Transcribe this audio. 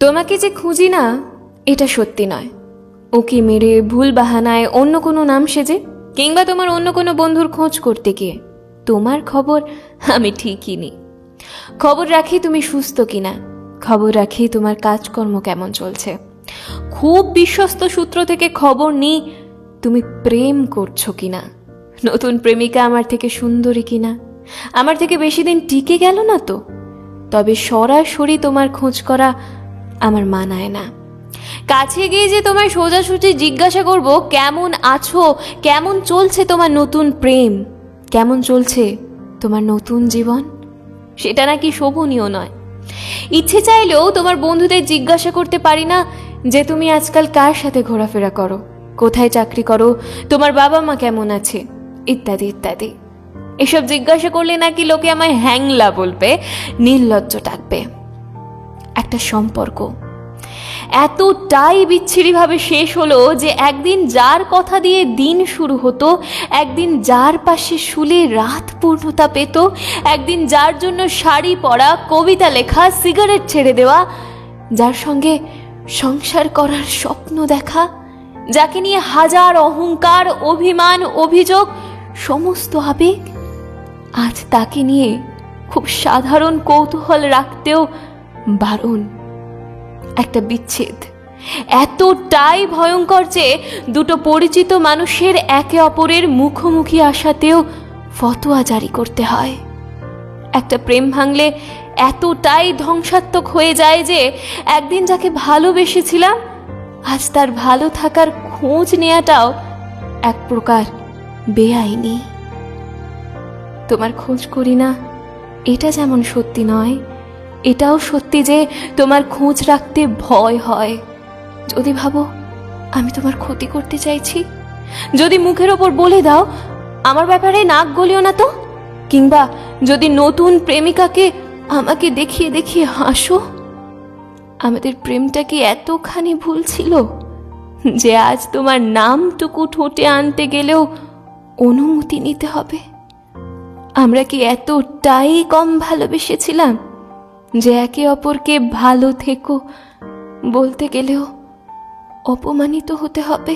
তোমাকে যে খুঁজি না এটা সত্যি নয়। ওকে মেরে ভুল বাহানায় অন্য কোনো নাম সেজে কিংবা তোমার অন্য কোনো বন্ধুর খোঁজ করতে গিয়ে তোমার খবর আমি ঠিকই নিই। খবর রাখি তুমি সুস্থ কিনা, খবর রাখি তোমার কাজকর্ম কেমন চলছে, খুব বিশ্বস্ত সূত্র থেকে খবর নিই তুমি প্রেম করছো কিনা, নতুন প্রেমিকা আমার থেকে সুন্দরী কিনা, আমার থেকে বেশি দিন টিকে গেল না তো। তবে সরাসরি তোমার খোঁজ করা আমার মানায় না। কাছে গিয়ে যে তোমায় সোজাসুজি জিজ্ঞাসা করব কেমন আছো, কেমন চলছে তোমার নতুন প্রেম, কেমন চলছে তোমার নতুন জীবন, সেটা নাকি শোভনীয় নয়। ইচ্ছে চাইলেও তোমার বন্ধুদের জিজ্ঞাসা করতে পারি না যে তুমি আজকাল কার সাথে ঘোরাফেরা করো, কোথায় চাকরি করো, তোমার বাবা মা কেমন আছে, ইত্যাদি ইত্যাদি। এসব জিজ্ঞাসা করলে নাকি লোকে আমায় হ্যাংলা বলবে, নির্লজ্জ ডাকবে। একটা সম্পর্ক এতটাই বিচ্ছিরিভাবে শেষ হলো যে একদিন যার কথা দিয়ে দিন শুরু হতো, একদিন যার পাশে শুলে রাত পূর্ণতা পেত, একদিন যার জন্য শাড়ি পরা, কবিতা লেখা, সিগারেট ছেড়ে দেওয়া, যার সঙ্গে সংসার করার স্বপ্ন দেখা, যাকে নিয়ে হাজার অহংকার, অভিমান, অভিযোগ, সমস্ত আবেগ, আজ তাকে নিয়ে খুব সাধারণ কৌতূহল রাখতেও বারণ। একটা বিচ্ছেদ এতটাই ভয়ঙ্কর যে দুটো পরিচিত মানুষের একে অপরের মুখোমুখি আসাতেও ফতোয়া জারি করতে হয়। একটা প্রেম ভাঙলে এতটাই ধ্বংসাত্মক হয়ে যায় যে একদিন যাকে ভালোবেসেছিলাম আজ তার ভালো থাকার খোঁজ নেওয়াটাও এক প্রকার বেআইনি। তোমার খোঁজ করি না এটা যেমন সত্যি নয়, এটাও সত্যি যে তোমার খোঁজ রাখতে ভয় হয়। যদি ভাবো আমি তোমার ক্ষতি করতে চাইছি, যদি মুখের ওপর বলে দাও আমার ব্যাপারে নাক গলিও না তো, কিংবা যদি নতুন প্রেমিকাকে আমাকে দেখিয়ে দেখিয়ে হাসো, আমাদের প্রেমটা কি এতখানি ভুল ছিল যে আজ তোমার নামটুকু ঠোঁটে আনতে গেলেও অনুমতি নিতে হবে? আমরা কি এতটাই কম ভালোবেসেছিলাম যে একে অপরকে ভালো থেকো বলতে গেলেও অপমানিত হতে হবে?